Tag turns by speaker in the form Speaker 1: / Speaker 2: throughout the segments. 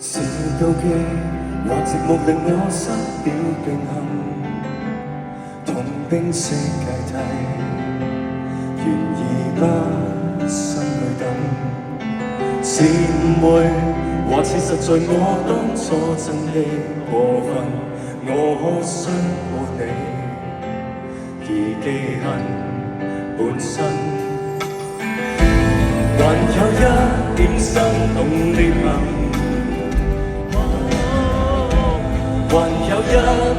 Speaker 1: 是妒忌或寂寞令我失表平衡，痛冰釋芥蒂，願意不心裏等。是誤會或似實在我當初真的過分，我可傷過你，而記恨本身。還有一點生動裂痕，還有一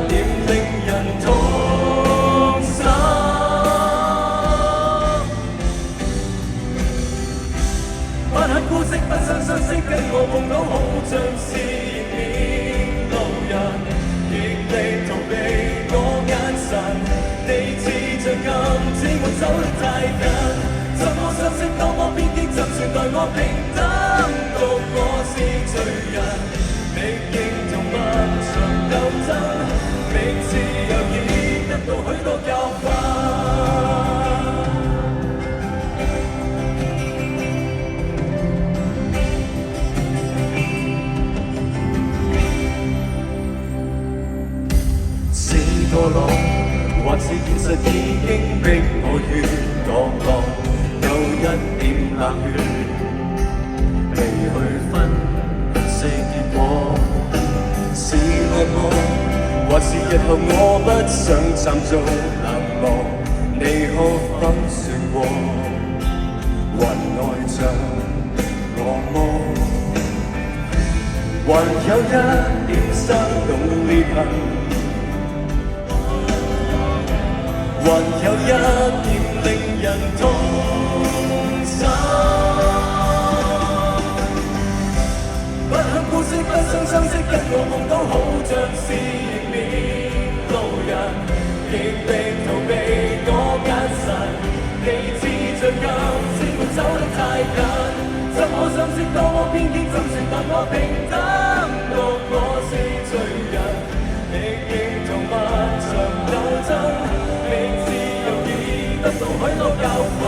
Speaker 1: 點令人痛心。不肯姑息，不想相識，跟我碰到好像是迎面路人，極力逃避我眼神，你似像暗指我走得太近。怎麼相識，多麼偏激，怎算待我平等？獨我是罪人，歷經同漫長鬥爭，明知有意得到許多教訓。是墮落，或是現實已經逼我於角落。有一點冷血，未去分析結果，是惡夢，或是日後我不想暫做冷漠，你可否說過，還愛着我麼？還有一點生動裂痕，還有一點令人痛。不肯姑息，不想相識，跟我夢到好像是迎面路人，極力逃避我眼神，你似像暗示我走得太近。怎可相識，多麼偏激，怎算待我平等？獨我是罪人，歷經同漫長鬥爭，明知有意得到許多教訓。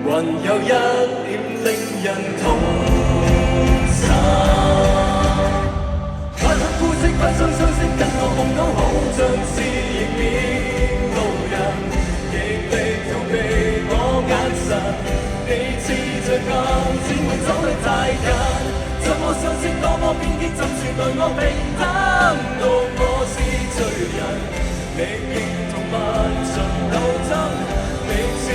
Speaker 1: 還有一點令人痛心，不肯姑息，不想相識，跟我夢到好像是迎面路人，極力逃避我眼神，你似像暗指我走得太近。怎麼相識，多麼偏激，怎算待我平等？獨我是罪人，歷經同漫長鬥爭，明知